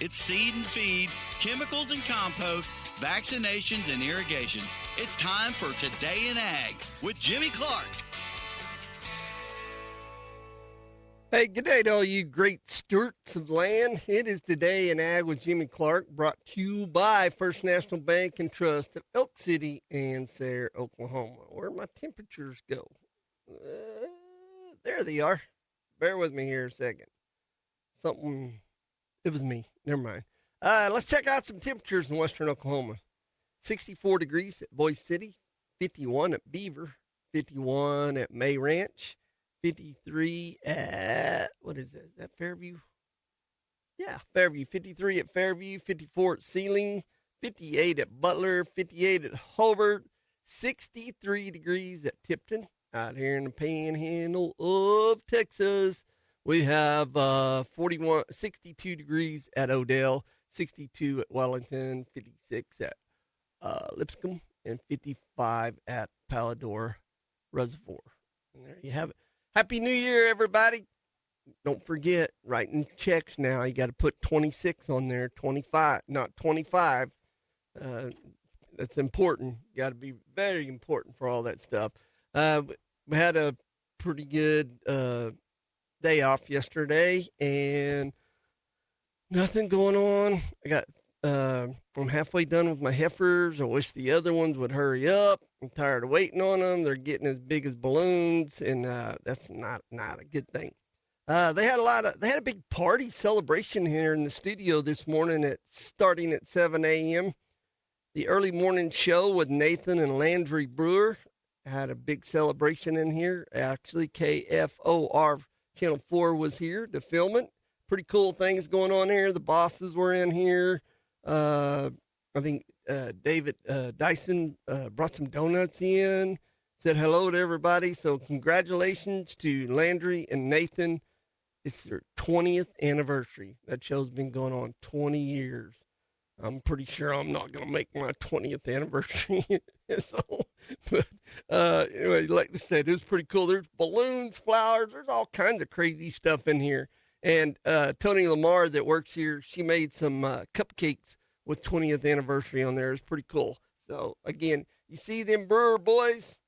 It's seed and feed, chemicals and compost, vaccinations and irrigation. It's time for Today in Ag with Jimmy Clark. Hey, good day to all you great stewards of land. It is Today in Ag with Jimmy Clark, brought to you by First National Bank and Trust of Elk City and Sayre, Oklahoma. Where my temperatures go? There they are. Bear with me here a second. It was me. Never mind. Let's check out some temperatures in western Oklahoma. 64 degrees at Boise City, 51 at Beaver, 51 at May Ranch, 53 at, what is that? Is that Fairview? Yeah, Fairview. 53 at Fairview, 54 at Sealing, 58 at Butler, 58 at Hobart, 63 degrees at Tipton, out here in the panhandle of Texas. We have 62 degrees at Odell, 62 at Wellington, 56 at Lipscomb, and 55 at Palador Reservoir. And there you have it. Happy New Year, everybody. Don't forget, writing checks now, you got to put 26 on there, 25, not 25. That's important. Got to be very important for all that stuff. We had a pretty good day off yesterday and nothing going on. I'm halfway done with my heifers. I wish the other ones would hurry up. I'm tired of waiting on them. They're getting as big as balloons, and that's not a good thing. They had a big party celebration here in the studio this morning starting at 7 a.m. The early morning show with Nathan and Landry Brewer had a big celebration in here. Actually, KFOR Channel 4 was here to film it. Pretty cool things going on here. The bosses were in here. I think David Dyson brought some donuts in, said hello to everybody. So congratulations to Landry and Nathan. It's their 20th anniversary. That show's been going on 20 years. I'm pretty sure I'm not going to make my 20th anniversary. Anyway, like I said, it was pretty cool. There's balloons, flowers. There's all kinds of crazy stuff in here. And Tony Lamar that works here, she made some cupcakes with 20th anniversary on there. It's pretty cool. So, again, you see them Brewer boys,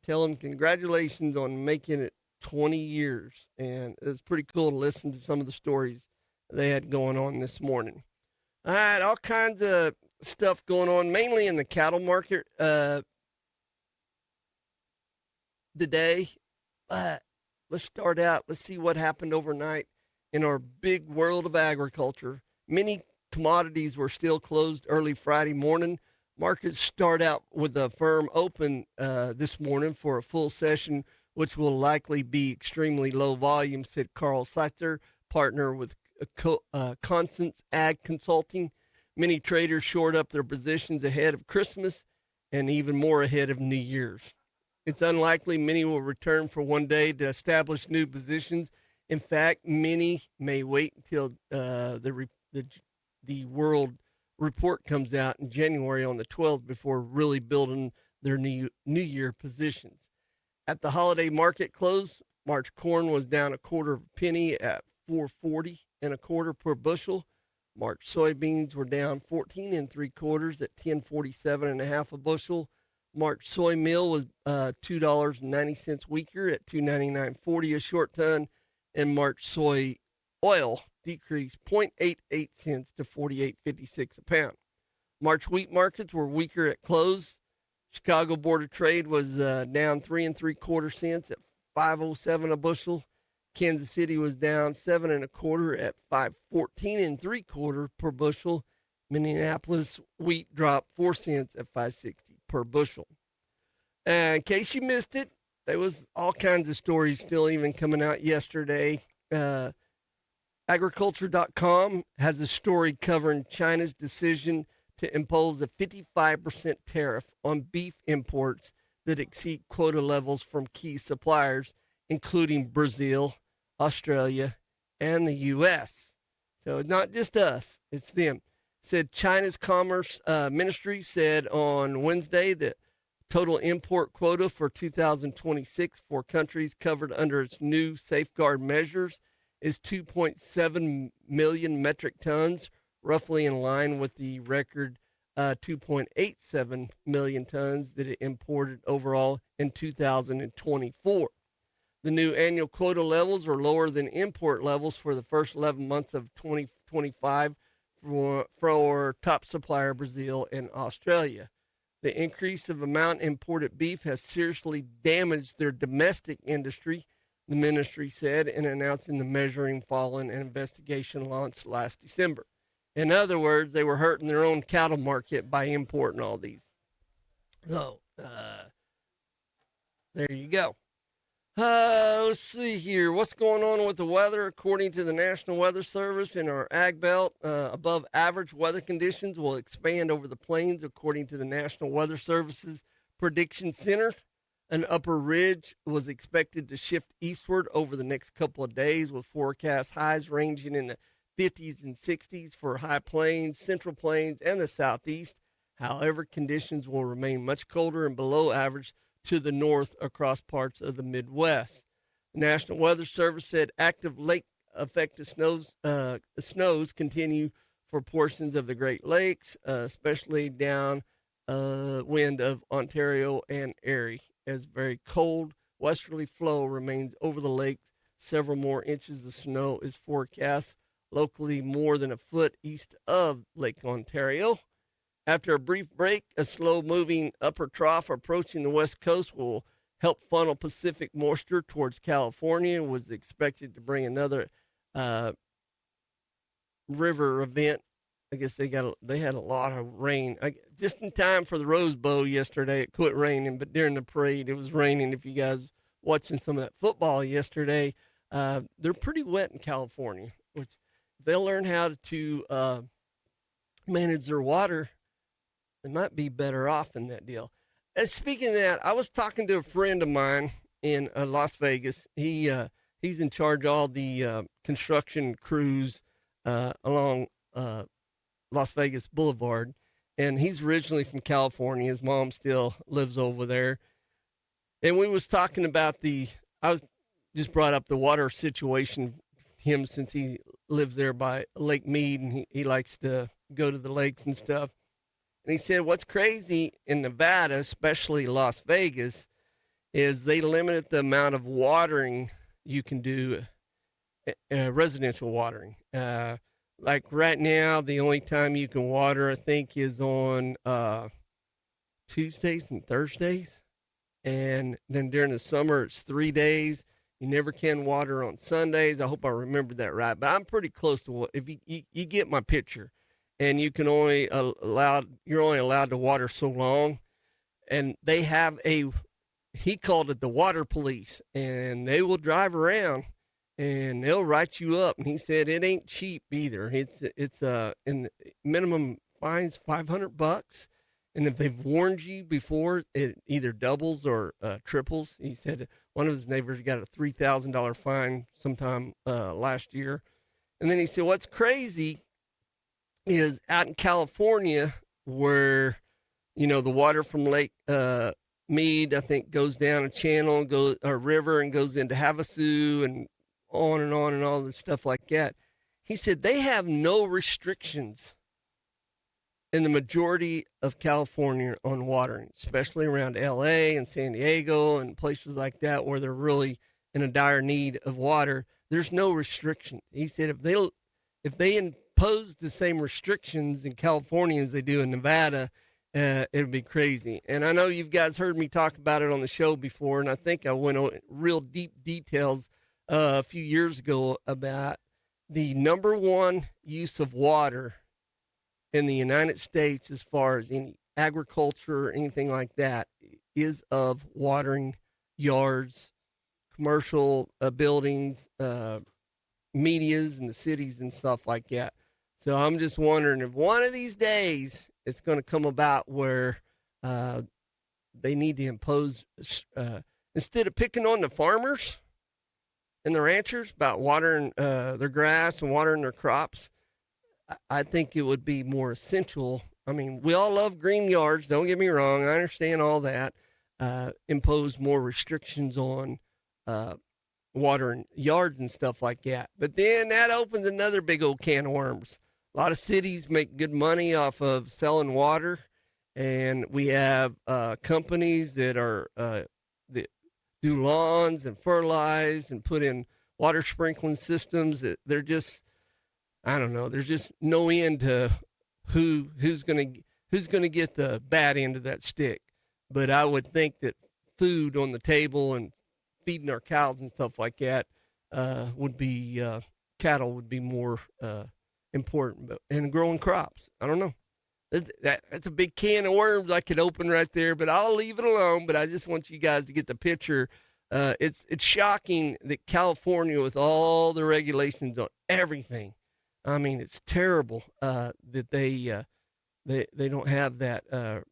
tell them congratulations on making it 20 years. And it's pretty cool to listen to some of the stories they had going on this morning. All right, all kinds of stuff going on, mainly in the cattle market today. But let's start out. Let's see what happened overnight in our big world of agriculture. Many commodities were still closed early Friday morning. Markets start out with a firm open this morning for a full session, which will likely be extremely low volume, said Carl Seitzer, partner with Constance Ag Consulting. Many traders shored up their positions ahead of Christmas and even more ahead of New Year's. It's unlikely many will return for one day to establish new positions. In fact, many may wait until the world report comes out in January on the 12th before really building their new year positions. At the holiday market close, March corn was down a quarter of a penny at $4.40 and a quarter per bushel. March soybeans were down 14 3/4 at $10.47 and a half a bushel. March soy meal was $2.90 weaker at $2.9940 a short ton, and March soy oil decreased 0.88 cents to 48.56 a pound. March wheat markets were weaker at close. Chicago Board of Trade was down 3 3/4 cents at $5.07 a bushel. Kansas City was down 7 1/4 at $5.14 3/4 per bushel. Minneapolis wheat dropped 4 cents at $5.60 per bushel. And in case you missed it, there was all kinds of stories still even coming out yesterday. Agriculture.com has a story covering China's decision to impose a 55% tariff on beef imports that exceed quota levels from key suppliers, including Brazil, Australia, and the U.S. So it's not just us, it's them. Said China's Commerce Ministry said on Wednesday that total import quota for 2026 for countries covered under its new safeguard measures is 2.7 million metric tons, roughly in line with the record 2.87 million tons that it imported overall in 2024. The new annual quota levels are lower than import levels for the first 11 months of 2025 for top supplier Brazil and Australia. The increase of amount imported beef has seriously damaged their domestic industry, the ministry said in announcing the measuring following an investigation launched last December. In other words, they were hurting their own cattle market by importing all these. So, there you go. Let's see here. What's going on with the weather? According to the National Weather Service, in our ag belt, above average weather conditions will expand over the plains, according to the National Weather Service's Prediction Center. An upper ridge was expected to shift eastward over the next couple of days, with forecast highs ranging in the 50s and 60s for high plains, central plains, and the southeast. However, conditions will remain much colder and below average to the north across parts of the Midwest. The National Weather Service said active lake-affected snows continue for portions of the Great Lakes, especially down wind of Ontario and Erie, as very cold westerly flow remains over the lakes. Several more inches of snow is forecast, locally more than a foot east of Lake Ontario. After a brief break, a slow-moving upper trough approaching the west coast will help funnel Pacific moisture towards California. Was expected to bring another river event. I guess they had a lot of rain just in time for the Rose Bowl yesterday. It quit raining, but during the parade it was raining. If you guys watching some of that football yesterday, they're pretty wet in California, which they'll learn how to manage their water. They might be better off in that deal. And speaking of that, I was talking to a friend of mine in Las Vegas. He's in charge of all the construction crews along Las Vegas Boulevard, and he's originally from California. His mom still lives over there. And we was talking about I was just brought up the water situation, him, since he lives there by Lake Mead, and he likes to go to the lakes and stuff. And he said, what's crazy in Nevada, especially Las Vegas, is they limited the amount of watering you can do, residential watering. Like right now, the only time you can water, I think, is on Tuesdays and Thursdays. And then during the summer, it's 3 days. You never can water on Sundays. I hope I remember that right. But I'm pretty close to what, if you get my picture. And you can you're only allowed to water so long. And they have he called it the water police, and they will drive around and they'll write you up. And he said it ain't cheap either. It's in the minimum fines $500. And if they've warned you before, it either doubles or triples. He said one of his neighbors got a $3,000 fine sometime last year. And then he said, what's crazy is out in California where, the water from Lake Mead, I think, goes down a channel, a river, and goes into Havasu and on and all this stuff like that. He said they have no restrictions in the majority of California on watering, especially around LA and San Diego and places like that where they're really in a dire need of water. There's no restrictions. He said if they impose the same restrictions in California as they do in Nevada, it'd be crazy. And I know you guys heard me talk about it on the show before, and I think I went on real deep details a few years ago about the number one use of water in the United States as far as any agriculture or anything like that is of watering yards, commercial buildings, medias in the cities and stuff like that. So I'm just wondering if one of these days it's going to come about where they need to impose, instead of picking on the farmers and the ranchers about watering their grass and watering their crops, I think it would be more essential. I mean, we all love green yards. Don't get me wrong. I understand all that. Impose more restrictions on watering yards and stuff like that. But then that opens another big old can of worms. A lot of cities make good money off of selling water, and we have companies that are that do lawns and fertilize and put in water sprinkling systems. That they're just, I don't know. There's just no end to who's gonna get the bad end of that stick. But I would think that food on the table and feeding our cows and stuff like that would be cattle would be more important. But and growing crops, I don't know. That's a big can of worms I could open right there, but I'll leave it alone. But I just want you guys to get the picture. It's shocking that California, with all the regulations on everything, I mean, it's terrible that they don't have that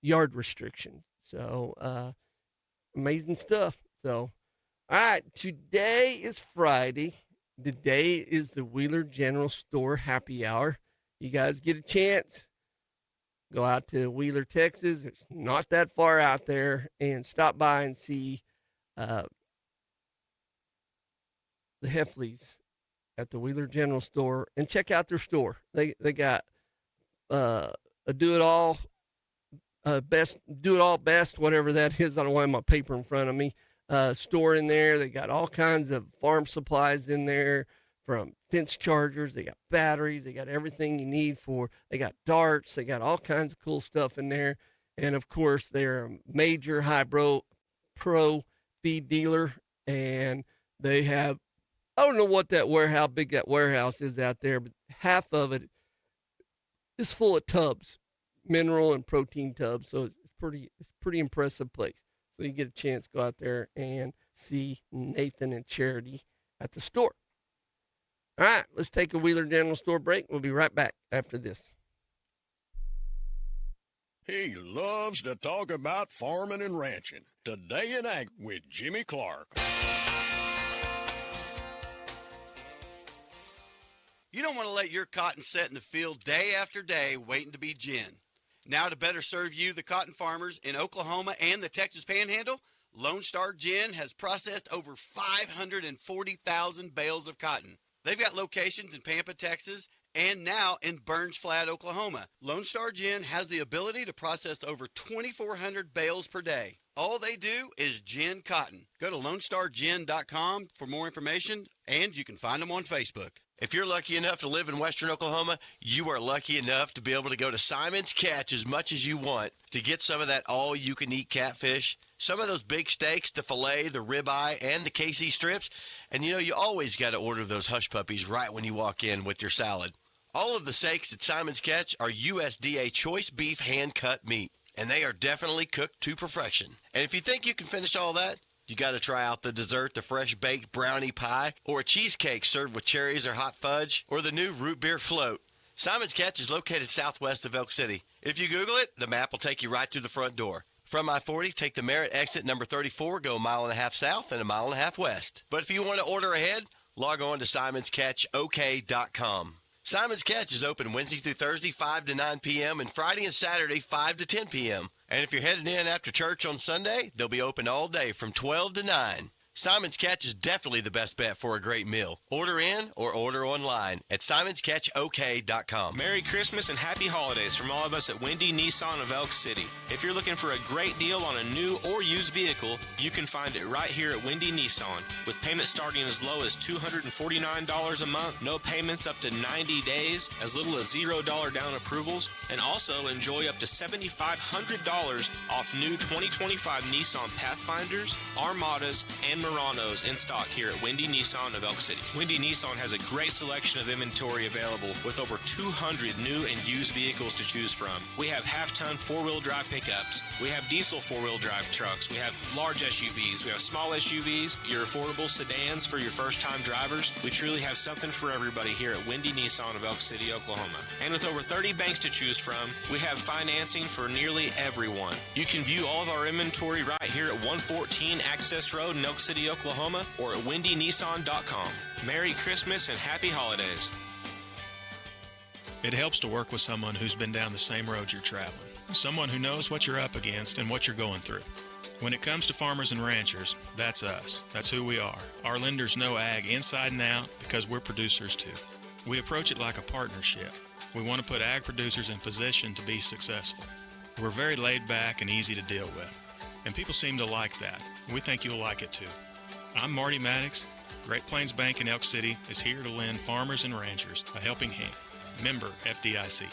yard restriction. So amazing stuff. So, all right, today is Friday. Today is the Wheeler General Store happy hour. You guys get a chance, go out to Wheeler, Texas. It's not that far out there, and stop by and see the Heffleys at the Wheeler General Store and check out their store. They got a do it all best, whatever that is. I don't have my paper in front of me. Store in there. They got all kinds of farm supplies in there, from fence chargers. They got batteries. They got everything you need they got darts. They got all kinds of cool stuff in there. And of course, they're a major pro feed dealer, and they have, I don't know how big that warehouse is out there, but half of it is full of tubs, mineral and protein tubs. So it's pretty impressive place. So you get a chance, go out there and see Nathan and Charity at the store. All right, let's take a Wheeler General Store break. We'll be right back after this. He loves to talk about farming and ranching. Today in Ag with Jimmy Clark. You don't want to let your cotton set in the field day after day waiting to be gin. Now, to better serve you, the cotton farmers in Oklahoma and the Texas Panhandle, Lone Star Gin has processed over 540,000 bales of cotton. They've got locations in Pampa, Texas, and now in Burns Flat, Oklahoma. Lone Star Gin has the ability to process over 2,400 bales per day. All they do is gin cotton. Go to LoneStarGin.com for more information, and you can find them on Facebook. If you're lucky enough to live in western Oklahoma, you are lucky enough to be able to go to Simon's Catch as much as you want to get some of that all-you-can-eat catfish, some of those big steaks, the filet, the ribeye, and the KC strips. And, you always got to order those hush puppies right when you walk in with your salad. All of the steaks at Simon's Catch are USDA choice beef hand-cut meat, and they are definitely cooked to perfection. And if you think you can finish all that, you got to try out the dessert, the fresh baked brownie pie, or a cheesecake served with cherries or hot fudge, or the new root beer float. Simon's Catch is located southwest of Elk City. If you Google it, the map will take you right to the front door. From I-40, take the Merritt exit number 34, go a mile and a half south and a mile and a half west. But if you want to order ahead, log on to simonscatchok.com. Simon's Catch is open Wednesday through Thursday, 5 to 9 p.m., and Friday and Saturday, 5 to 10 p.m. And if you're heading in after church on Sunday, they'll be open all day from 12 to 9. Simon's Catch is definitely the best bet for a great meal. Order in or order online at simonscatchok.com. Merry Christmas and Happy Holidays from all of us at Windy Nissan of Elk City. If you're looking for a great deal on a new or used vehicle, you can find it right here at Windy Nissan. With payments starting as low as $249 a month, no payments up to 90 days, as little as $0 down approvals, and also enjoy up to $7,500 off new 2025 Nissan Pathfinders, Armadas, and Muranos in stock here at Windy Nissan of Elk City. Windy Nissan has a great selection of inventory available with over 200 new and used vehicles to choose from. We have half-ton four-wheel drive pickups. We have diesel four-wheel drive trucks. We have large SUVs. We have small SUVs, your affordable sedans for your first-time drivers. We truly have something for everybody here at Windy Nissan of Elk City, Oklahoma. And with over 30 banks to choose from, we have financing for nearly everyone. You can view all of our inventory right here at 114 Access Road in Elk City, Oklahoma, or at windynissan.com. Merry Christmas and Happy Holidays. It helps to work with someone who's been down the same road you're traveling, someone who knows what you're up against and what you're going through. When it comes to farmers and ranchers, that's us. That's who we are. Our lenders know ag inside and out because we're producers too. We approach it like a partnership. We want to put ag producers in position to be successful. We're very laid back and easy to deal with. And people seem to like that. We think you'll like it too. I'm Marty Maddox. Great Plains Bank in Elk City is here to lend farmers and ranchers a helping hand. Member FDIC.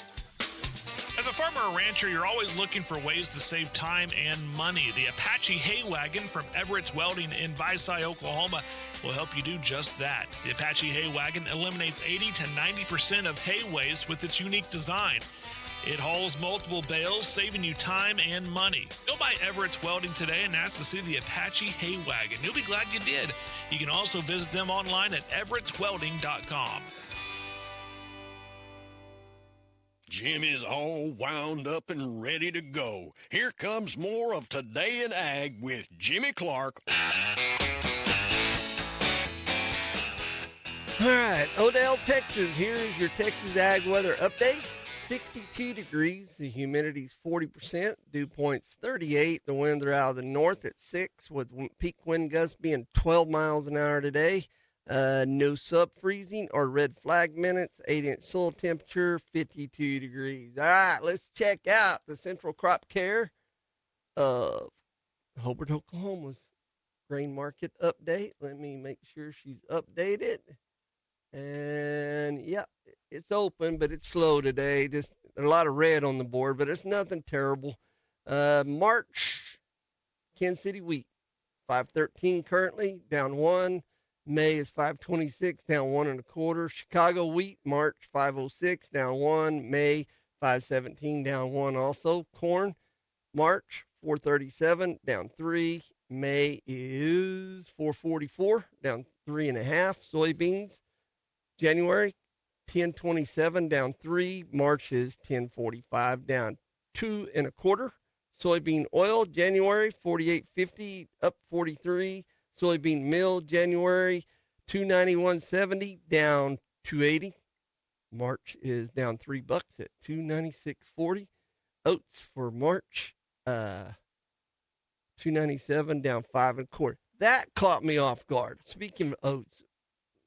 As a farmer or rancher, you're always looking for ways to save time and money. The Apache Hay Wagon from Everett's Welding in Visay, Oklahoma will help you do just that. The Apache Hay Wagon eliminates 80 to 90% of hay waste with its unique design. It hauls multiple bales, saving you time and money. Go by Everett's Welding today and ask to see the Apache Hay Wagon. You'll be glad you did. You can also visit them online at everettswelding.com. Jim is all wound up and ready to go. Here comes more of Today in Ag with Jimmy Clark. All right, Odell, Texas. Here's your Texas Ag weather update. 62 degrees. The humidity's 40%. Dew point's 38. The winds are out of the north at 6 with peak wind gusts being 12 miles an hour today. No sub-freezing or red flag minutes, 8-inch soil temperature, 52 degrees. All right, let's check out the central crop care of Hobart, Oklahoma's grain market update. Let me make sure she's updated. And, yep, it's open, but it's slow today. Just a lot of red on the board, but it's nothing terrible. March, Kansas City wheat, 513 currently, down 1. May is 526, down 1 1/4. Chicago wheat, March 506, down 1. May 517, down 1 also. Corn, March 437, down 3. May is 444, down 3.5. Soybeans, January 1027, down 3. March is 1045, down 2 1/4. Soybean oil, January 48.50, up 43. Soybean meal, January 291.70, down 280. March is down $3 at 296.40. Oats for March, 297, down 5 1/4. That caught me off guard. Speaking of oats,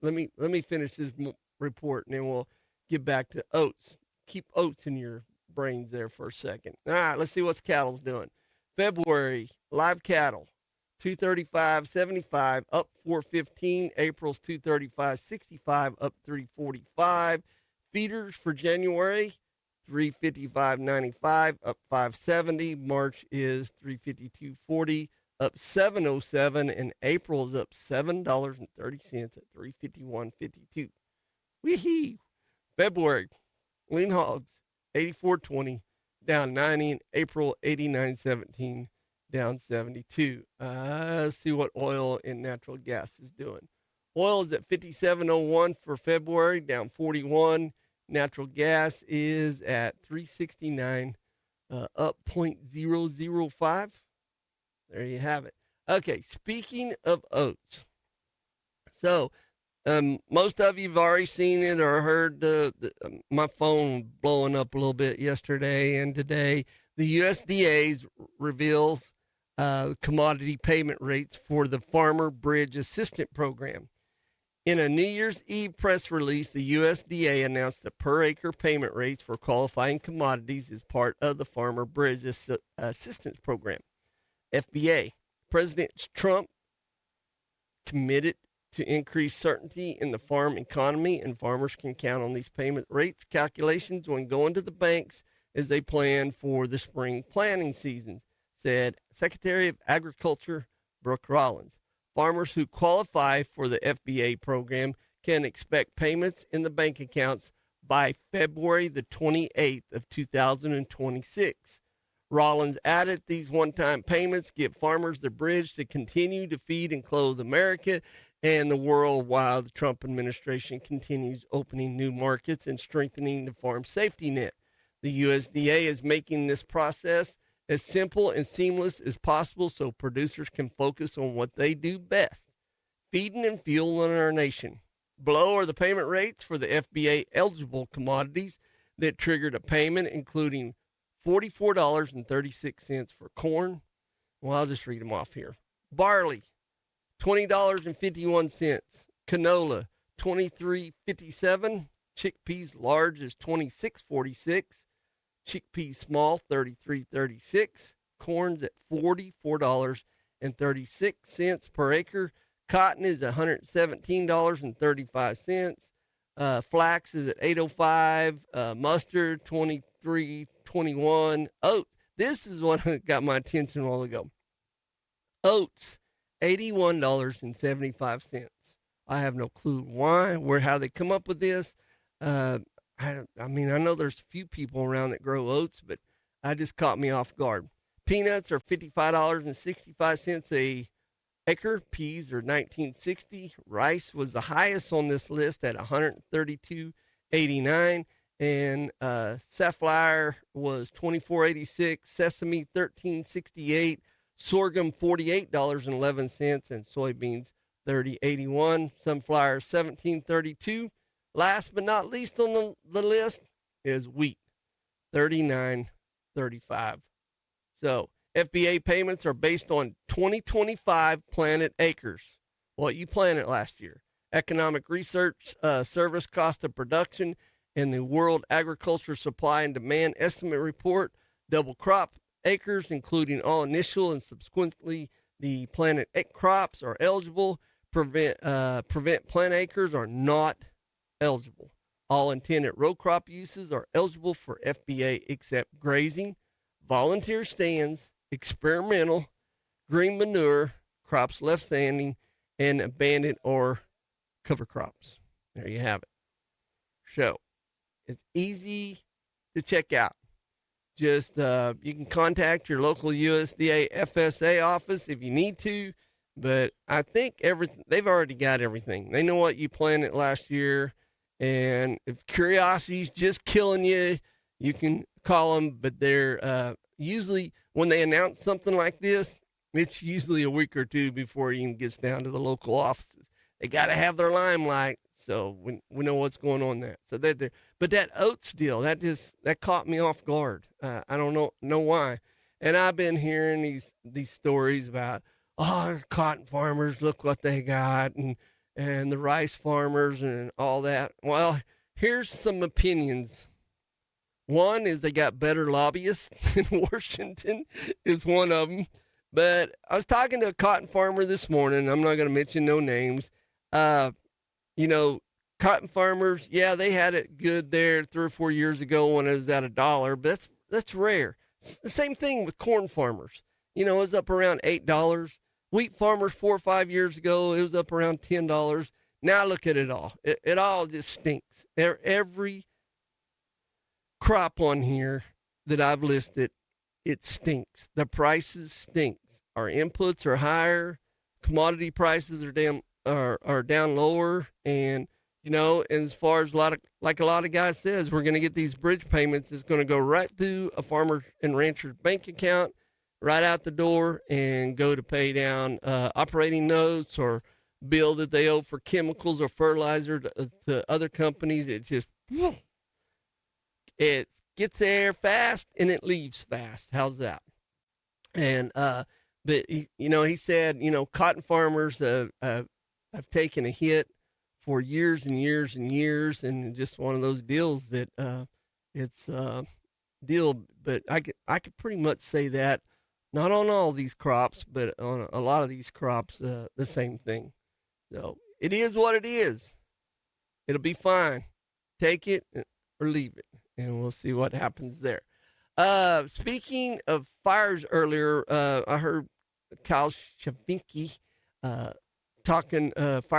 let me finish this report and then we'll get back to oats. Keep oats in your brains there for a second. All right, let's see what cattle's doing. February live cattle, 235.75, up 415. April's 235.65, up 345. Feeders for January, 355.95, up 570. March is 352.40, up 707, and April is up $7.30 at 351.52. Wee-hee. February lean hogs, 84.20, down 90, and April 89.17. down 72. Let's see what oil and natural gas is doing. Oil is at 57.01 for February, down 41. Natural gas is at 369, up 0.005. There you have it. Okay, speaking of oats. So, most of you have already seen it or heard my phone blowing up a little bit yesterday and today. The USDA reveals commodity payment rates for the Farmer Bridge Assistance Program. In a New Year's Eve press release, the USDA announced the per-acre payment rates for qualifying commodities as part of the Farmer Bridge Assistance Program, FBA. President Trump committed to increase certainty in the farm economy, and farmers can count on these payment rates calculations when going to the banks as they plan for the spring planting season, said Secretary of Agriculture Brooke Rollins. Farmers who qualify for the FBA program can expect payments in the bank accounts by February the 28th of 2026. Rollins added these one-time payments give farmers the bridge to continue to feed and clothe America and the world while the Trump administration continues opening new markets and strengthening the farm safety net. The USDA is making this process as simple and seamless as possible so producers can focus on what they do best, feeding and fueling our nation. Below are the payment rates for the FBA eligible commodities that triggered a payment, including $44.36 for corn, Well, I'll just read them off here. Barley, $20.51. Canola, $23.57. Chickpeas large is $26.46. Chickpeas small, $33.36. Corn's at $44.36 per acre. Cotton is $117.35. Flax is at $8.05. Mustard, $23.21. Oats. This is what got my attention a while ago. Oats, $81.75. I have no clue why, how they come up with this. I know there's a few people around that grow oats, but I just caught me off guard. Peanuts are $55.65 a acre. Peas are $19.60. Rice was the highest on this list at $132.89. And safflower was $24.86. Sesame $13.68. Sorghum $48.11, and soybeans $30.81. Sunflower $17.32. Last but not least on the list is wheat, $39.35. So FBA payments are based on 2025 planted acres, what you planted last year. Economic Research Service cost of production and the World Agriculture Supply and Demand Estimate Report. Double crop acres, including all initial and subsequently the planted crops, are eligible. Prevent plant acres are not eligible. All intended row crop uses are eligible for FBA except grazing, volunteer stands, experimental, green manure, crops left standing, and abandoned or cover crops. There you have it. So it's easy to check out. Just you can contact your local USDA FSA office if you need to, but I think they've already got everything. They know what you planted last year, and if curiosity's just killing you, you can call them. But they're usually, when they announce something like this, it's usually a week or two before it even gets down to the local offices. They got to have their limelight, so we know what's going on there. So they're there. But that oats deal, that caught me off guard. I don't know why. And I've been hearing these stories about, cotton farmers, look what they got, and the rice farmers and all that. Well, here's some opinions. One is they got better lobbyists in Washington is one of them. But I was talking to a cotton farmer this morning. I'm not going to mention no names. Cotton farmers, yeah, they had it good there 3 or 4 years ago when it was at $1, but that's rare. It's the same thing with corn farmers. It was up around $8. Wheat farmers 4 or 5 years ago, it was up around $10. Now look at it all. It all just stinks. Every crop on here that I've listed, it stinks. The prices stinks. Our inputs are higher. Commodity prices are down lower, and as far as a lot of guys says, we're going to get these bridge payments. It's going to go right through a farmer and rancher's bank account, right out the door, and go to pay down operating notes or bill that they owe for chemicals or fertilizer to other companies. It gets there fast and it leaves fast. How's that? And but he said, cotton farmers have taken a hit for years and years and years, and just one of those deals that it's deal. But I could pretty much say that, not on all these crops, but on a lot of these crops, the same thing. So it is what it is. It'll be fine. Take it or leave it, and we'll see what happens there. Speaking of fires earlier, I heard Kyle Shavinky, fire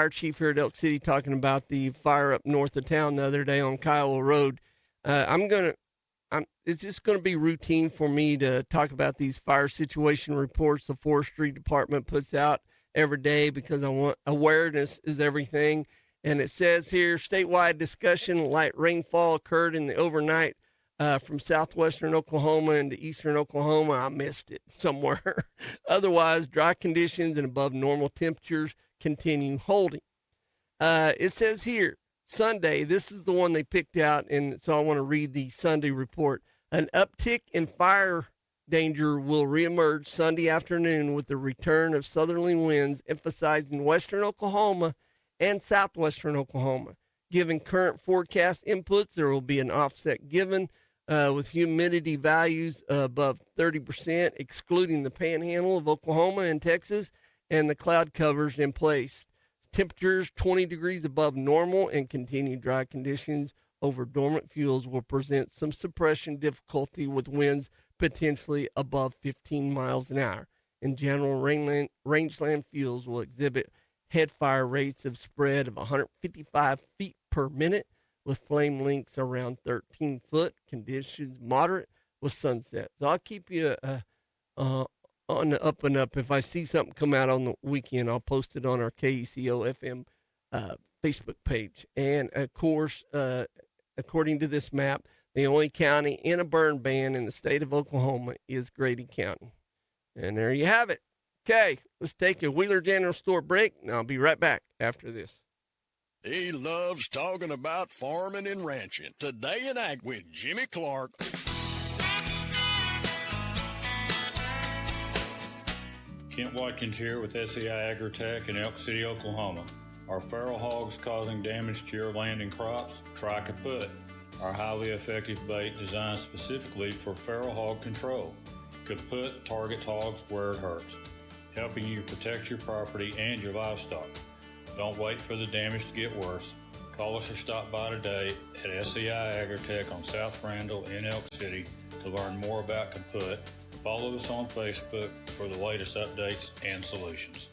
chief here at Elk City, talking about the fire up north of town the other day on Kiowa Road. It's just going to be routine for me to talk about these fire situation reports the forestry department puts out every day, because I want awareness is everything. And it says here, statewide discussion, light rainfall occurred in the overnight from southwestern Oklahoma into eastern Oklahoma. I missed it somewhere. Otherwise, dry conditions and above normal temperatures continue holding. It says here, Sunday, this is the one they picked out, and so I want to read the Sunday report. An uptick in fire danger will reemerge Sunday afternoon with the return of southerly winds, emphasizing western Oklahoma and southwestern Oklahoma. Given current forecast inputs, there will be an offset given with humidity values above 30%, excluding the panhandle of Oklahoma and Texas, and the cloud covers in place. Temperatures 20 degrees above normal and continued dry conditions over dormant fuels will present some suppression difficulty with winds potentially above 15 miles an hour. In general, rangeland fuels will exhibit head fire rates of spread of 155 feet per minute with flame lengths around 13 foot, conditions moderate with sunset. So I'll keep you on the up and up. If I see something come out on the weekend, I'll post it on our KECO FM Facebook page. And of course, according to this map, the only county in a burn ban in the state of Oklahoma is Grady County. And there you have it. Okay, let's take a Wheeler General Store break, and I'll be right back after this. He loves talking about farming and ranching. Today in Ag with Jimmy Clark. Kent Watkins here with SEI Agritech in Elk City, Oklahoma. Are feral hogs causing damage to your land and crops? Try Kaput, our highly effective bait designed specifically for feral hog control. Kaput targets hogs where it hurts, helping you protect your property and your livestock. Don't wait for the damage to get worse. Call us or stop by today at SEI Agritech on South Randall in Elk City to learn more about Kaput. Follow us on Facebook for the latest updates and solutions.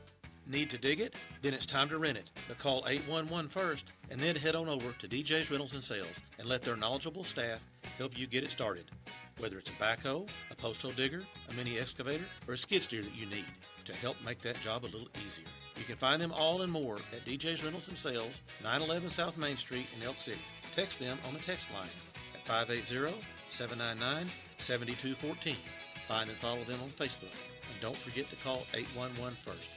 Need to dig it? Then it's time to rent it. But call 811 first and then head on over to DJ's Rentals and Sales and let their knowledgeable staff help you get it started. Whether it's a backhoe, a post hole digger, a mini excavator, or a skid steer that you need to help make that job a little easier. You can find them all and more at DJ's Rentals and Sales, 911 South Main Street in Elk City. Text them on the text line at 580-799-7214. Find and follow them on Facebook. And don't forget to call 811 first.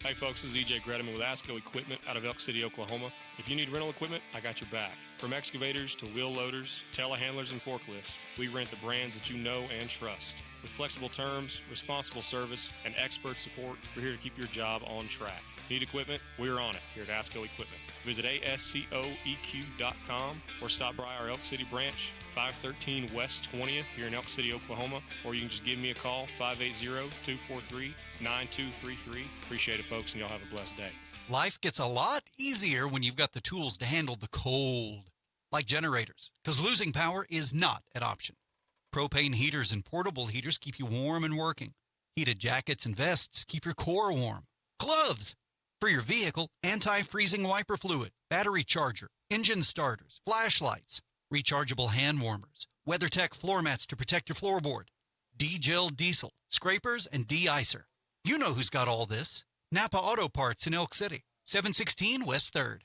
Hey folks, this is EJ Grediman with ASCO Equipment out of Elk City, Oklahoma. If you need rental equipment, I got your back. From excavators to wheel loaders, telehandlers, and forklifts, we rent the brands that you know and trust. With flexible terms, responsible service, and expert support, we're here to keep your job on track. Need equipment? We're on it here at ASCO Equipment. Visit ASCOEQ.com or stop by our Elk City branch, 513 West 20th here in Elk City, Oklahoma, or you can just give me a call, 580-243-9233. Appreciate it, folks, and y'all have a blessed day. Life gets a lot easier when you've got the tools to handle the cold, like generators, because losing power is not an option. Propane heaters and portable heaters keep you warm and working. Heated jackets and vests keep your core warm. Gloves for your vehicle, anti-freezing wiper fluid, battery charger, engine starters, flashlights, rechargeable hand warmers, WeatherTech floor mats to protect your floorboard, D-Gel diesel, scrapers, and de-icer. You know who's got all this. Napa Auto Parts in Elk City, 716 West 3rd.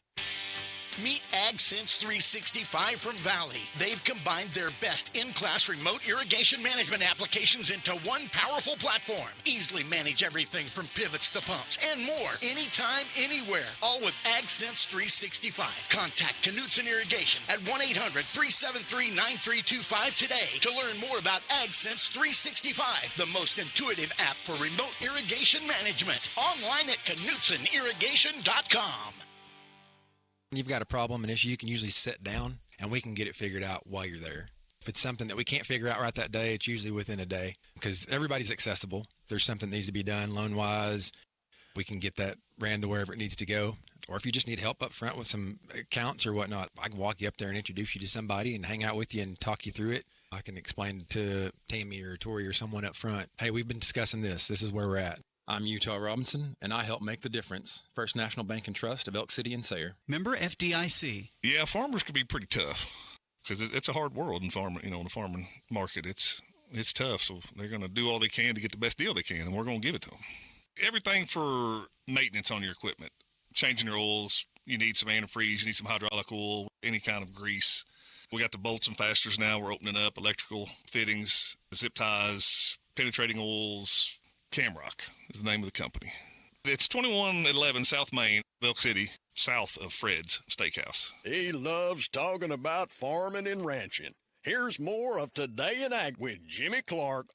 Meet AgSense 365 from Valley. They've combined their best in-class remote irrigation management applications into one powerful platform. Easily manage everything from pivots to pumps and more, anytime, anywhere, all with AgSense 365. Contact Knutson Irrigation at 1-800-373-9325 today to learn more about AgSense 365, the most intuitive app for remote irrigation management. Online at KnutsonIrrigation.com. You've got a problem, an issue, you can usually sit down and we can get it figured out while you're there. If it's something that we can't figure out right that day, it's usually within a day because everybody's accessible. If there's something that needs to be done loan-wise, we can get that ran to wherever it needs to go. Or if you just need help up front with some accounts or whatnot, I can walk you up there and introduce you to somebody and hang out with you and talk you through it. I can explain to Tammy or Tori or someone up front, hey, we've been discussing this. This is where we're at. I'm Utah Robinson, and I help make the difference. First National Bank and Trust of Elk City and Sayre. Member FDIC. Yeah, farmers can be pretty tough because it's a hard world in the farming market. It's tough, so they're going to do all they can to get the best deal they can, and we're going to give it to them. Everything for maintenance on your equipment, changing your oils, you need some antifreeze, you need some hydraulic oil, any kind of grease. We got the bolts and fasteners now. We're opening up electrical fittings, zip ties, penetrating oils. Camrock is the name of the company. It's 2111 South Main, Elk City, south of Fred's Steakhouse. He loves talking about farming and ranching. Here's more of Today in Ag with Jimmy Clark.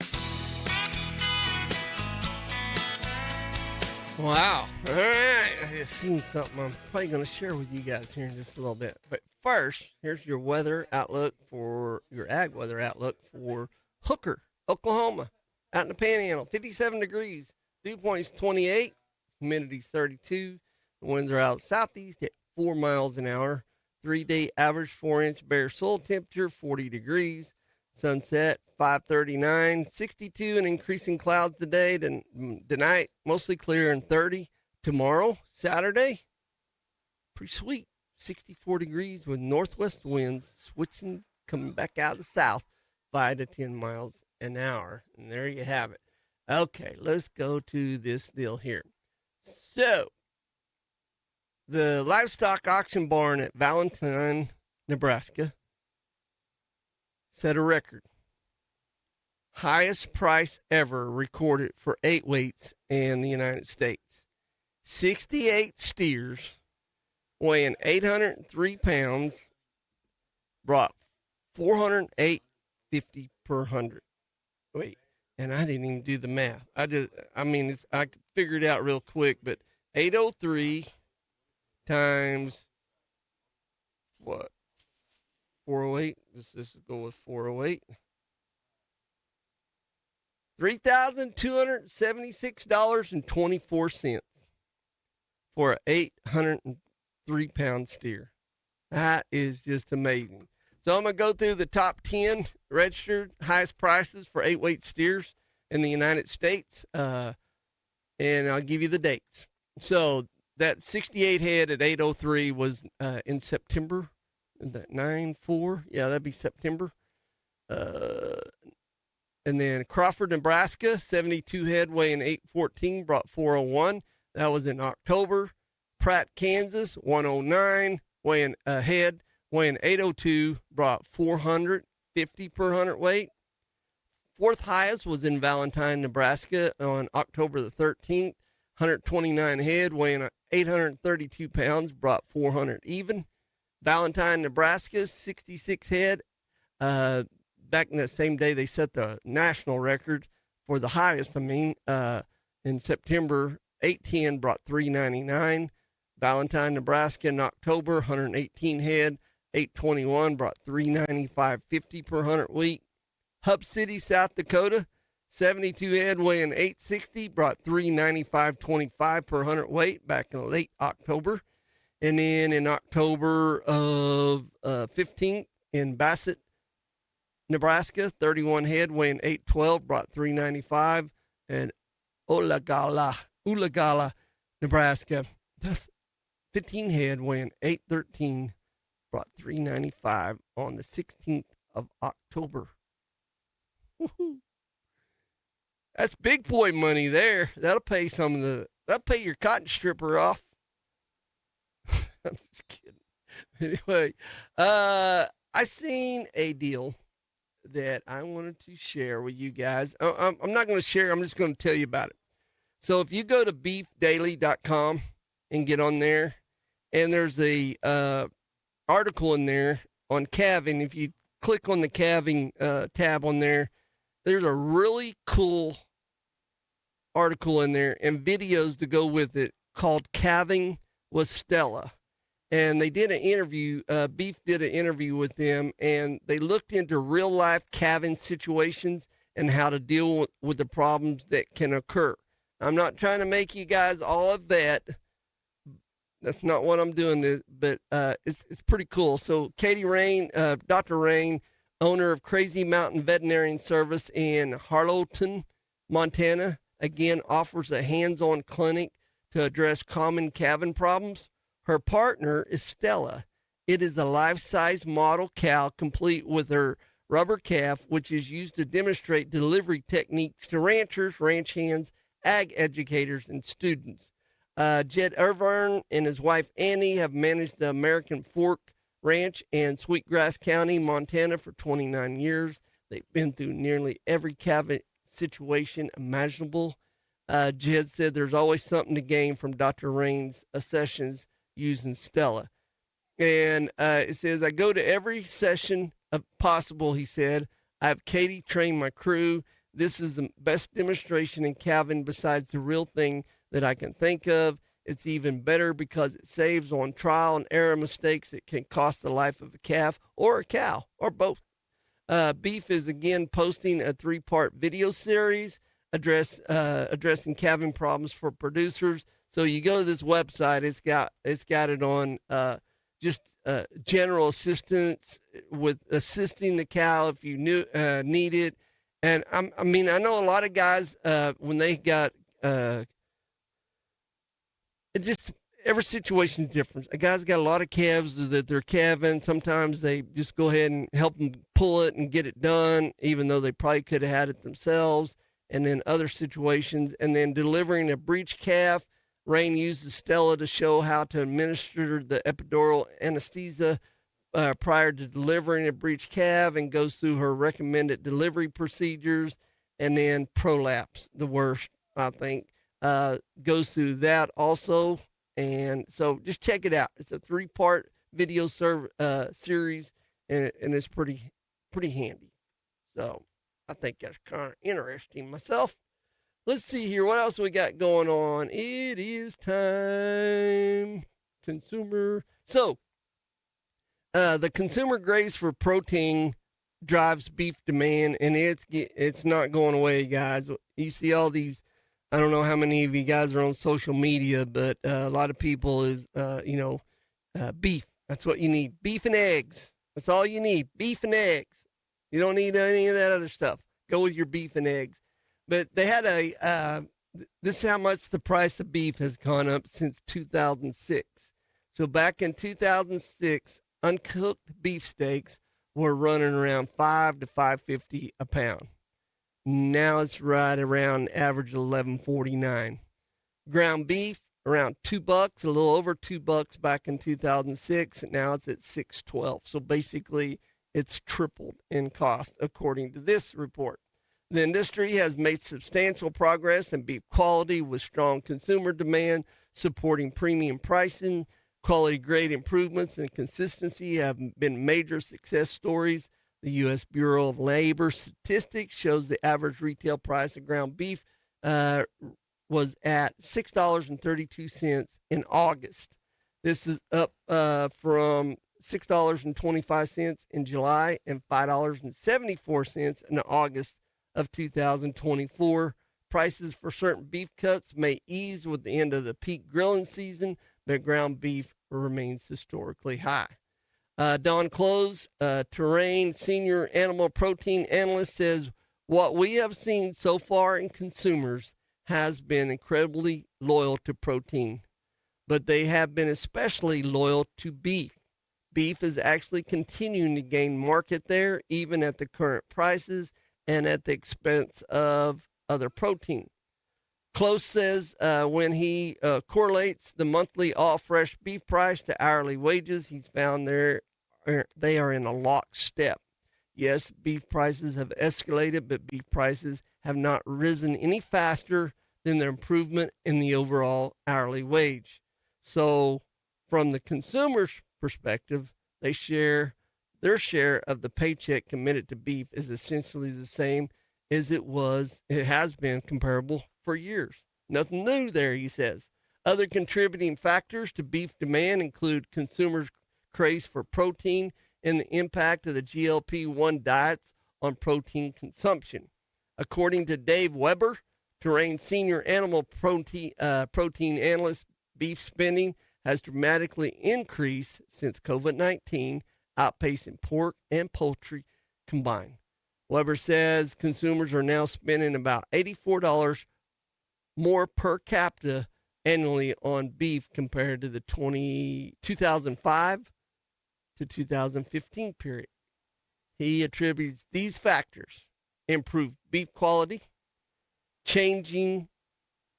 Wow. All right. I just seen something I'm probably going to share with you guys here in just a little bit. But first, here's your weather outlook for your ag weather outlook for Hooker, Oklahoma. Out in the Panhandle, 57 degrees. Dew point is 28. Humidity's 32. The winds are out southeast at 4 miles an hour. 3-day average 4-inch bare soil temperature, 40 degrees. Sunset, 5:39, 62 and increasing clouds today. Tonight, mostly clear and 30. Tomorrow, Saturday, pretty sweet, 64 degrees with northwest winds switching, coming back out of the south, 5 to 10 miles an hour. And there you have it. Okay, let's go to this deal here. So, the livestock auction barn at Valentine, Nebraska, set a record. Highest price ever recorded for 8 weights in the United States. 68 steers weighing 803 pounds brought $408.50 per hundred. Wait, and I didn't even do the math. I figured it out real quick, but 803 times what? 408. Let's go with 408. $3,276.24 for an 803-pound steer. That is just amazing. So I'm going to go through the top 10 registered highest prices for 8-weight steers in the United States, and I'll give you the dates. So that 68 head at 803 was in September. That 9-4, yeah, that'd be September. And then Crawford, Nebraska, 72 head weighing 814, brought 401. That was in October. Pratt, Kansas, 109 weighing a head weighing 802, brought 450 per hundredweight. Fourth highest was in Valentine, Nebraska, on October the 13th. 129 head weighing 832 pounds, brought 400 even. Valentine, Nebraska, 66 head. Back in that same day, they set the national record for the highest. In September, 810 brought 399. Valentine, Nebraska, in October, 118 head, 821 brought 395.50 per hundredweight. Hub City, South Dakota, 72 head weighing 860 brought 395.25 per hundredweight back in late October. And then in October of 15th in Bassett, Nebraska, 31 head weighing 812 brought 395. And Ulagala, Nebraska, that's 15 head weighing 813 brought 395 on the 16th of October. Woo-hoo. That's big boy money there. That'll pay your cotton stripper off. I'm just kidding. Anyway, I seen a deal that I wanted to share with you guys. I'm not going to share. I'm just going to tell you about it. So if you go to beefdaily.com and get on there, and there's a article in there on calving. If you click on the calving tab on there, there's a really cool article in there and videos to go with it called Calving with Stella. And they did an interview, Beef did an interview with them, and they looked into real life calving situations and how to deal with the problems that can occur. I'm not trying to make you guys all a vet. That's not what I'm doing, but it's pretty cool. So Katie Rain, Dr. Rain, owner of Crazy Mountain Veterinarian Service in Harlowton, Montana, again offers a hands-on clinic to address common calving problems. Her partner is Stella. It is a life-size model cow complete with her rubber calf, which is used to demonstrate delivery techniques to ranchers, ranch hands, ag educators, and students. Jed Irvine and his wife Annie have managed the American Fork Ranch in Sweetgrass County, Montana for 29 years. They've been through nearly every calving situation imaginable. Jed said there's always something to gain from Dr. Rain's sessions using Stella. And it says, I go to every session possible, he said. I have Katie train my crew. This is the best demonstration in calving besides the real thing that I can think of. It's even better because it saves on trial and error mistakes that can cost the life of a calf or a cow or both. Beef is again posting a 3-part video series addressing calving problems for producers. So you go to this website, it's got it on general assistance with assisting the cow if you need it. And I know a lot of guys when they got it just every situation is different. A guy's got a lot of calves that they're calving. Sometimes they just go ahead and help them pull it and get it done, even though they probably could have had it themselves. And then other situations, and then delivering a breech calf. Rain uses Stella to show how to administer the epidural anesthesia prior to delivering a breech calf, and goes through her recommended delivery procedures. And then prolapse, the worst, I think. Goes through that also. And so just check it out. It's a 3-part video series, and it's pretty handy. So I think that's kind of interesting myself. Let's see here. What else we got going on? It is time. Consumer. So the consumer graze for protein drives beef demand, and it's not going away, guys. You see all these. I don't know how many of you guys are on social media, but a lot of people is, beef. That's what you need. Beef and eggs. That's all you need. Beef and eggs. You don't need any of that other stuff. Go with your beef and eggs. But they had this is how much the price of beef has gone up since 2006. So back in 2006, uncooked beef steaks were running around $5 to $5.50 a pound. Now it's right around average $11.49. Ground beef around $2, a little over $2 back in 2006, and now it's at $6.12. So basically, it's tripled in cost, according to this report. The industry has made substantial progress in beef quality with strong consumer demand, supporting premium pricing. Quality grade improvements and consistency have been major success stories. The U.S. Bureau of Labor Statistics shows the average retail price of ground beef was at $6.32 in August. This is up from $6.25 in July and $5.74 in August of 2024. Prices for certain beef cuts may ease with the end of the peak grilling season, but ground beef remains historically high. Don Close, Terrain Senior Animal Protein Analyst, says, what we have seen so far in consumers has been incredibly loyal to protein, but they have been especially loyal to beef. Beef is actually continuing to gain market there, even at the current prices and at the expense of other protein. Close says when he correlates the monthly all fresh beef price to hourly wages, he's found they are in a lockstep. Yes, beef prices have escalated, but beef prices have not risen any faster than the improvement in the overall hourly wage. So from the consumer's perspective, their share of the paycheck committed to beef is essentially the same as it has been comparable for years. Nothing new there, he says. Other contributing factors to beef demand include consumers' craze for protein and the impact of the GLP-1 diets on protein consumption. According to Dave Weber, Terrain Senior Animal Protein Analyst, beef spending has dramatically increased since COVID-19, outpacing pork and poultry combined. Weber says consumers are now spending about $84 more per capita annually on beef compared to the 2005 to 2015 period. He attributes these factors: improved beef quality, changing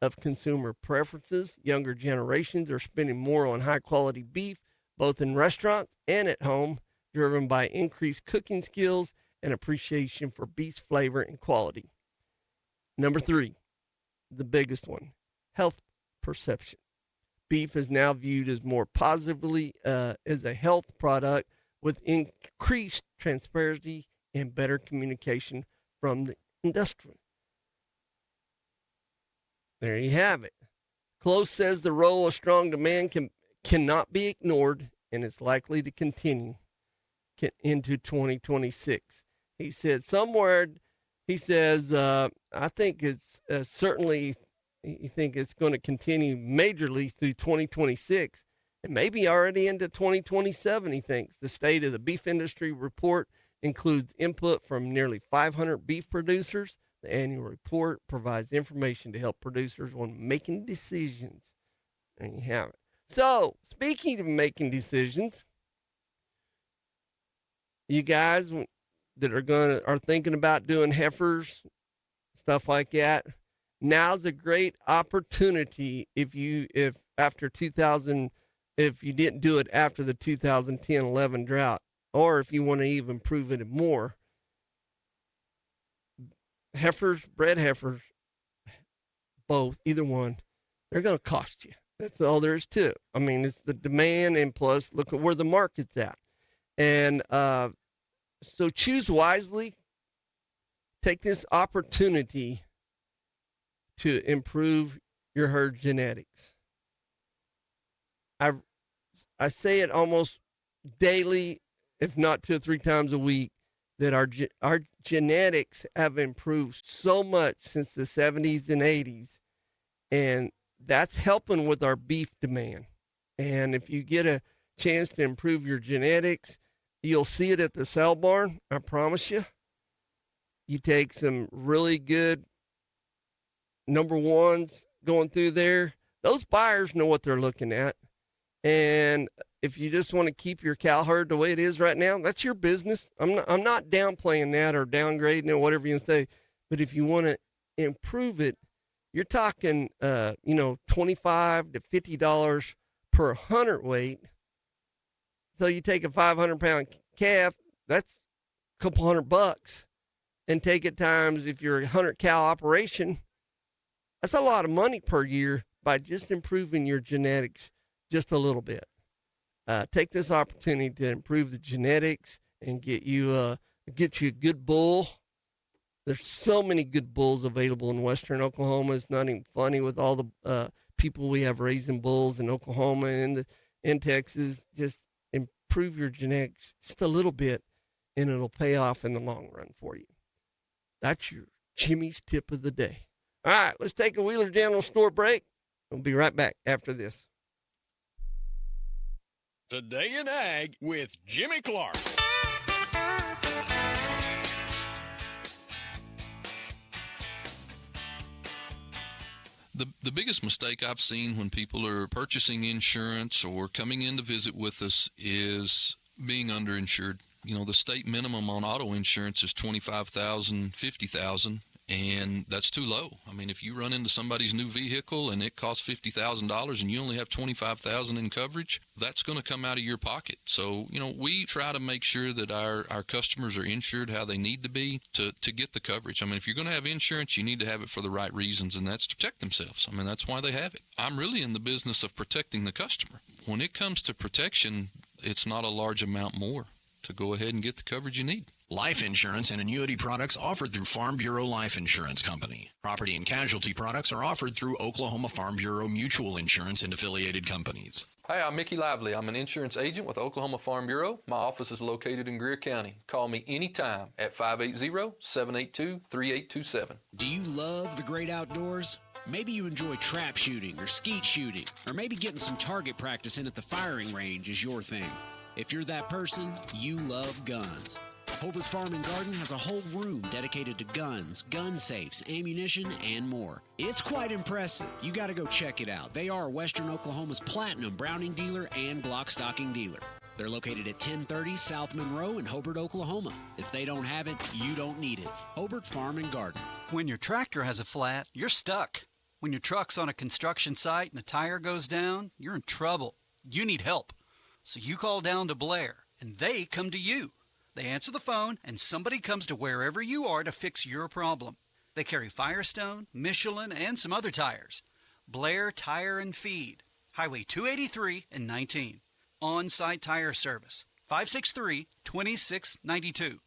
of consumer preferences. Younger generations are spending more on high quality beef, both in restaurants and at home, driven by increased cooking skills and appreciation for beef's flavor and quality. Number 3, the biggest one, health perception. Beef is now viewed as more positively as a health product with increased transparency and better communication from the industry. There you have it. Close says the role of strong demand cannot be ignored and is likely to continue into 2026. He said somewhere, he says, I think it's certainly, you think it's going to continue majorly through 2026 and maybe already into 2027, he thinks. The State of the Beef Industry report includes input from nearly 500 beef producers. The annual report provides information to help producers when making decisions. And you have it. So, speaking of making decisions, you guys that are thinking about doing heifers, stuff like that, now's a great opportunity if you didn't do it after the 2010-11 drought, or if you want to even improve it more. Heifers, bred heifers, both, either one, they're going to cost you. That's all there is to it. I mean, it's the demand, and plus look at where the market's at. And so choose wisely. Take this opportunity to improve your herd genetics. I say it almost daily, if not 2 or 3 times a week, that our genetics have improved so much since the 70s and 80s, and that's helping with our beef demand. And if you get a chance to improve your genetics, you'll see it at the sale barn, I promise you. You take some really good number ones going through there. Those buyers know what they're looking at. And if you just want to keep your cow herd the way it is right now, that's your business. I'm not downplaying that or downgrading it, whatever you say. But if you want to improve it, you're talking, $25 to $50 per hundredweight. So you take a 500-pound calf, that's a couple $100, and take it times, if you're a 100-cow operation, that's a lot of money per year by just improving your genetics just a little bit. Take this opportunity to improve the genetics and get you a good bull. There's so many good bulls available in Western Oklahoma. It's not even funny with all the people we have raising bulls in Oklahoma and in Texas. Just improve your genetics just a little bit, and it'll pay off in the long run for you. That's your Jimmy's tip of the day. All right, let's take a Wheeler General Store break. We'll be right back after this. Today in Ag with Jimmy Clark. The biggest mistake I've seen when people are purchasing insurance or coming in to visit with us is being underinsured. You know, the state minimum on auto insurance is $25,000, $50,000, and that's too low. I mean, if you run into somebody's new vehicle and it costs $50,000 and you only have $25,000 in coverage, that's going to come out of your pocket. So, you know, we try to make sure that our customers are insured how they need to be to get the coverage. I mean, if you're going to have insurance, you need to have it for the right reasons, and that's to protect themselves. I mean, that's why they have it. I'm really in the business of protecting the customer. When it comes to protection, it's not a large amount more to go ahead and get the coverage you need. Life insurance and annuity products offered through Farm Bureau Life Insurance Company. Property and casualty products are offered through Oklahoma Farm Bureau Mutual Insurance and affiliated companies. Hi, I'm Mickey Lively. I'm an insurance agent with Oklahoma Farm Bureau. My office is located in Greer County. Call me anytime at 580-782-3827. Do you love the great outdoors? Maybe you enjoy trap shooting or skeet shooting, or maybe getting some target practice in at the firing range is your thing. If you're that person, you love guns. Hobart Farm and Garden has a whole room dedicated to guns, gun safes, ammunition, and more. It's quite impressive. You got to go check it out. They are Western Oklahoma's platinum Browning dealer and Glock stocking dealer. They're located at 1030 South Monroe in Hobart, Oklahoma. If they don't have it, you don't need it. Hobart Farm and Garden. When your tractor has a flat, you're stuck. When your truck's on a construction site and a tire goes down, you're in trouble. You need help. So you call down to Blair, and they come to you. They answer the phone, and somebody comes to wherever you are to fix your problem. They carry Firestone, Michelin, and some other tires. Blair Tire and Feed, Highway 283 and 19. On-site tire service, 563-2692.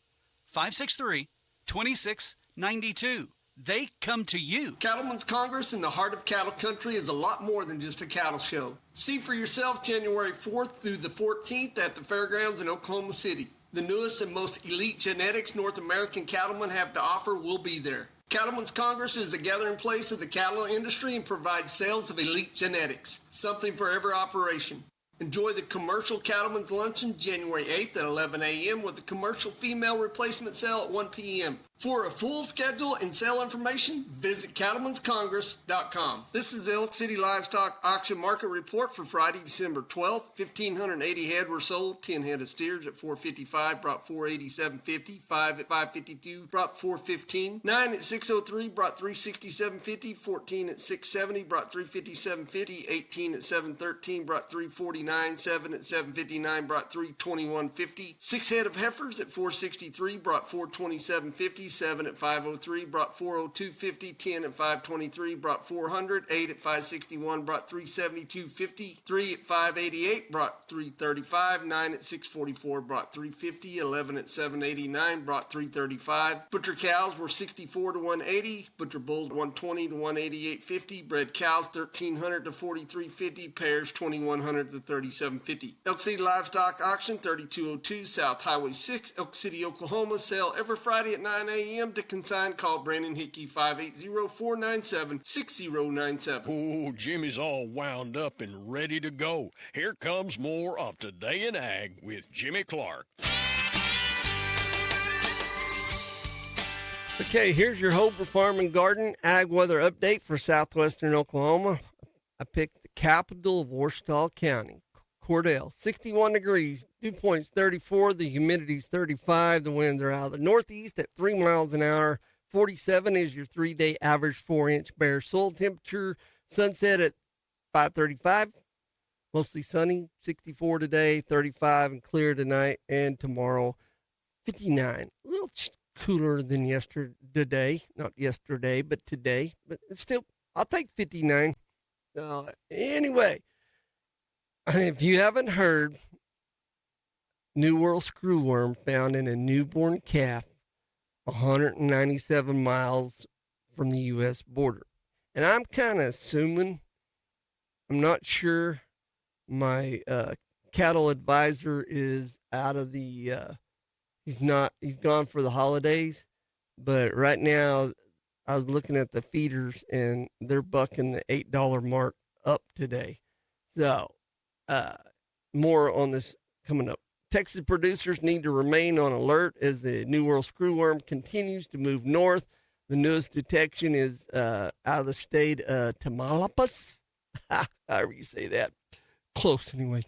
563-2692. they come to you. Cattlemen's Congress in the heart of cattle country is a lot more than just a cattle show. See for yourself January 4th through the 14th at the fairgrounds in Oklahoma City. The newest and most elite genetics North American cattlemen have to offer will be there. Cattlemen's Congress is the gathering place of the cattle industry and provides sales of elite genetics, something for every operation. Enjoy the Commercial Cattlemen's Luncheon January 8th at 11 a.m. with the commercial female replacement sale at 1 p.m. For a full schedule and sale information, visit cattlemenscongress.com. This is the Elk City Livestock Auction Market Report for Friday, December 12th. 1,580 head were sold. 10 head of steers at $455 brought $487.50. 5 at $552 brought $415. 9 at $603 brought $367.50. 14 at $670 brought $357.50. 18 at $713 brought $349. 7 at $759 brought $321.50. 6 head of heifers at $463 brought $427.50. 7 at $503 brought $402.50. 10 at $523 brought $400. 8 at $561 brought $372.50. 3 at $588 brought $335. 9 at $644 brought $350. 11 at $789 brought $335. Butcher cows were $64 to $180. Butcher bulls $120 to $188.50. Bred cows $1,300 to $43.50. Pairs $2,100 to $37.50. Elk City Livestock Auction 3202 South Highway 6, Elk City, Oklahoma. Sale every Friday at 9 a.m. To consign, call Brandon Hickey 580-497-6097. Oh, Jimmy's all wound up and ready to go. Here comes more of Today in Ag with Jimmy Clark. Okay, here's your Hober Farm and Garden Ag weather update for southwestern Oklahoma. I picked the capital of Ouachita County, Cordell, 61 degrees, dew point's 34, the humidity's 35, the winds are out of the northeast at 3 miles an hour. 47 is your 3-day average 4-inch bare soil temperature. Sunset at 5:35, mostly sunny, 64 today, 35 and clear tonight and tomorrow, 59. A little cooler than yesterday, not yesterday, but today, but it's still, I'll take 59. Anyway, if you haven't heard, New World screwworm found in a newborn calf 197 miles from the U.S. border. And I'm kind of assuming, I'm not sure, my cattle advisor is out of the, he's gone for the holidays. But right now, I was looking at the feeders and they're bucking the $8 mark up today. So, more on this coming up. Texas producers need to remain on alert as the New World screwworm continues to move north. The newest detection is out of the state of Tamaulipas. However you say that. Close, anyway.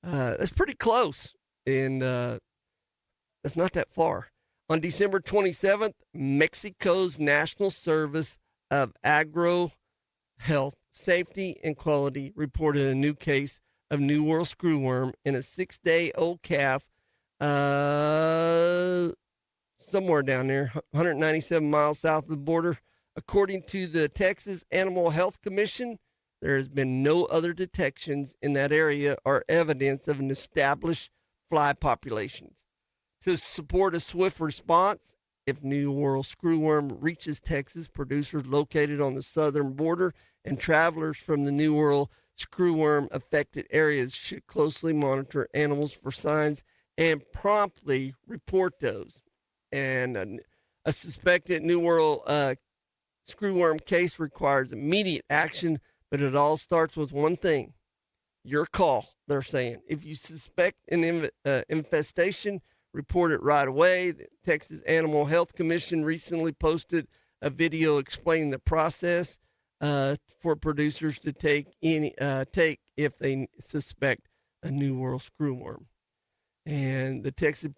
That's pretty close, and that's not that far. On December 27th, Mexico's National Service of Agro Health, Safety, and Quality reported a new case of New World screwworm in a 6-day-old calf somewhere down there, 197 miles south of the border. According to the Texas Animal Health Commission, there has been no other detections in that area or evidence of an established fly population. To support a swift response, if New World screwworm reaches Texas, producers located on the southern border and travelers from the New World screwworm affected areas should closely monitor animals for signs and promptly report those. And a suspected New World screwworm case requires immediate action, but it all starts with one thing: your call. They're saying if you suspect an infestation, report it right away. The Texas Animal Health Commission recently posted a video explaining the process for producers to take if they suspect a New World screwworm. And the Texas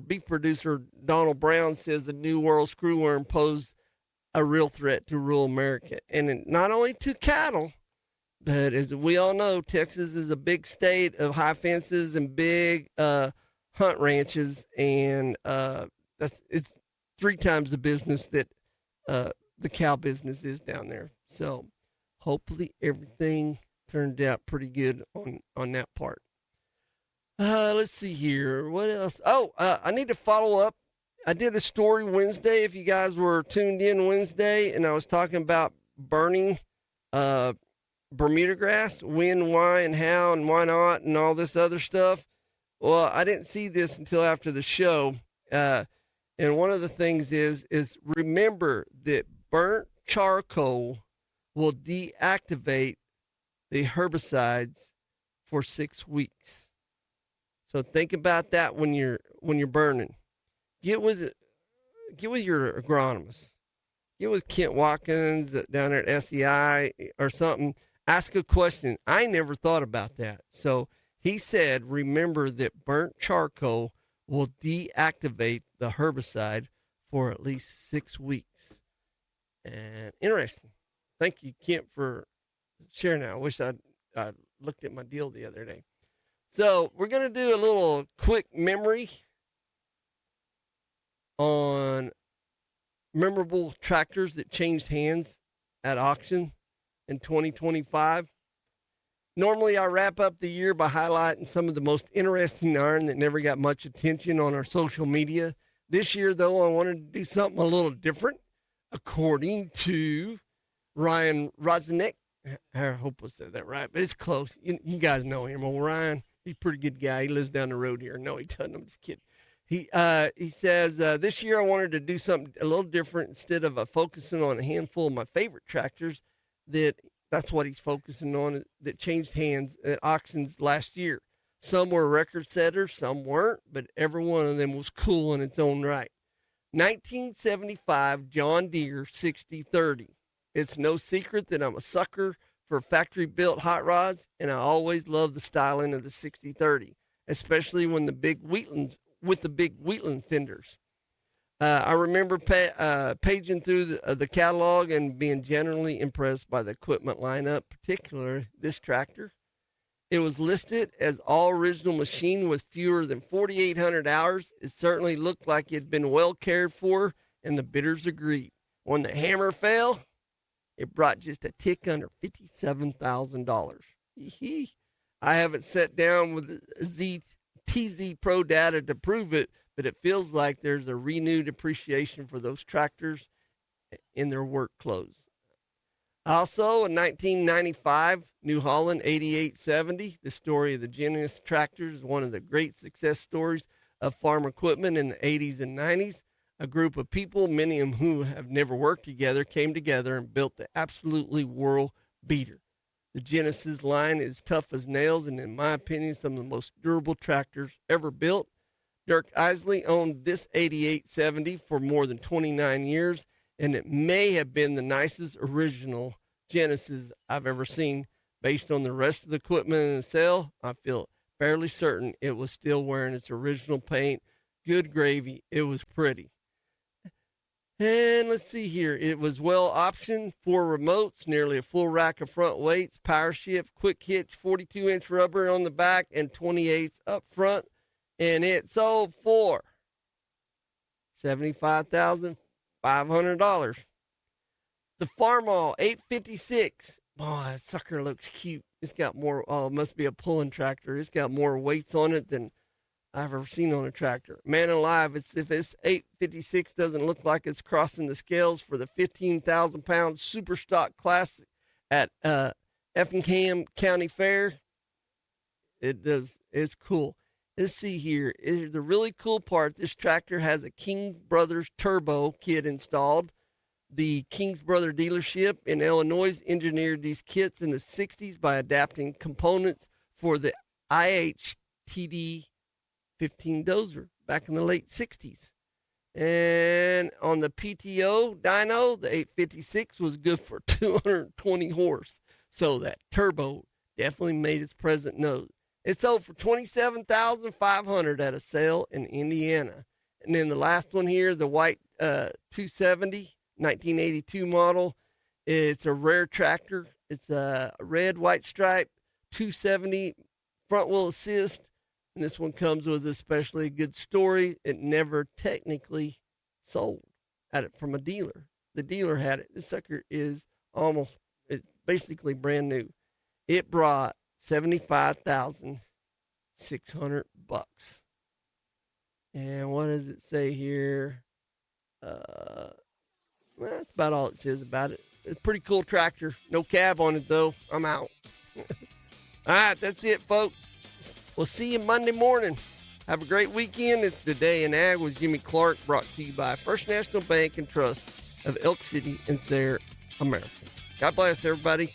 beef producer Donald Brown says the New World screwworm posed a real threat to rural America, and not only to cattle, but as we all know, Texas is a big state of high fences and big hunt ranches, and it's 3 times the business that the cow business is down there. So hopefully everything turned out pretty good on that part. Let's see here. What else? I need to follow up I did a story Wednesday, if you guys were tuned in Wednesday, and I was talking about burning Bermuda grass, when, why, and how, and why not, and all this other stuff. Well, I didn't see this until after the show. And one of the things is remember that burnt charcoal will deactivate the herbicides for 6 weeks. So think about that when you're burning. Get with your agronomist. Get with Kent Watkins down there at SEI or something. Ask a question. I never thought about that. So he said, remember that burnt charcoal will deactivate the herbicide for at least 6 weeks. And interesting. Thank you, Kent, for sharing that. I wish I looked at my deal the other day. So we're going to do a little quick memory on memorable tractors that changed hands at auction in 2025. Normally, I wrap up the year by highlighting some of the most interesting iron that never got much attention on our social media. This year, though, I wanted to do something a little different. According to Ryan Rosnick, I hope I said that right, but it's close. You guys know him. Well, Ryan, he's a pretty good guy. He lives down the road here. No, he doesn't. I'm just kidding. He says, this year I wanted to do something a little different. Instead of focusing on a handful of my favorite tractors, that's what he's focusing on, that changed hands at auctions last year. Some were record setters, some weren't, but every one of them was cool in its own right. 1975 John Deere 6030. It's no secret that I'm a sucker for factory-built hot rods, and I always love the styling of the 6030, especially when the big Wheatland fenders. I remember paging through the catalog and being generally impressed by the equipment lineup, particularly this tractor. It was listed as all original machine with fewer than 4,800 hours. It certainly looked like it had been well cared for, and the bidders agreed. When the hammer fell, it brought just a tick under $57,000. I haven't sat down with TZ Pro data to prove it, but it feels like there's a renewed appreciation for those tractors in their work clothes. Also, in 1995, New Holland 8870, the story of the Genesis tractors, is one of the great success stories of farm equipment in the 80s and 90s. A group of people, many of whom have never worked together, came together and built the absolutely world beater. The Genesis line is tough as nails and, in my opinion, some of the most durable tractors ever built. Dirk Isley owned this 8870 for more than 29 years, and it may have been the nicest original Genesis I've ever seen. Based on the rest of the equipment in the sale, I feel fairly certain it was still wearing its original paint. Good gravy. It was pretty. And let's see here. It was well optioned, 4 remotes, nearly a full rack of front weights, power shift, quick hitch, 42-inch rubber on the back, and 28s up front. And it sold for $75,500. The Farmall 856. Oh, that sucker looks cute. It's got more, it must be a pulling tractor. It's got more weights on it than I've ever seen on a tractor. Man alive, if this 856 doesn't look like it's crossing the scales for the 15,000-pound super stock classic at Effingham County Fair, it does. It's cool. Let's see here. The really cool part, this tractor has a King Brothers turbo kit installed. The King's Brother dealership in Illinois engineered these kits in the 60s by adapting components for the IHTD 15 dozer back in the late 60s. And on the PTO dyno, the 856 was good for 220 horse. So that turbo definitely made its presence known. It sold for $27,500 at a sale in Indiana. And then the last one here, the white 270, 1982 model. It's a rare tractor. It's a red, white stripe, 270 front wheel assist. And this one comes with especially a good story. It never technically sold from a dealer. The dealer had it. This sucker is it's basically brand new. It brought $75,600. And what does it say here? Well, that's about all it says about it. It's a pretty cool tractor. No cab on it, though. I'm out. All right, that's it, folks. We'll see you Monday morning. Have a great weekend. It's Today in Ag with Jimmy Clark, brought to you by First National Bank and Trust of Elk City and Sayre, America. God bless, everybody.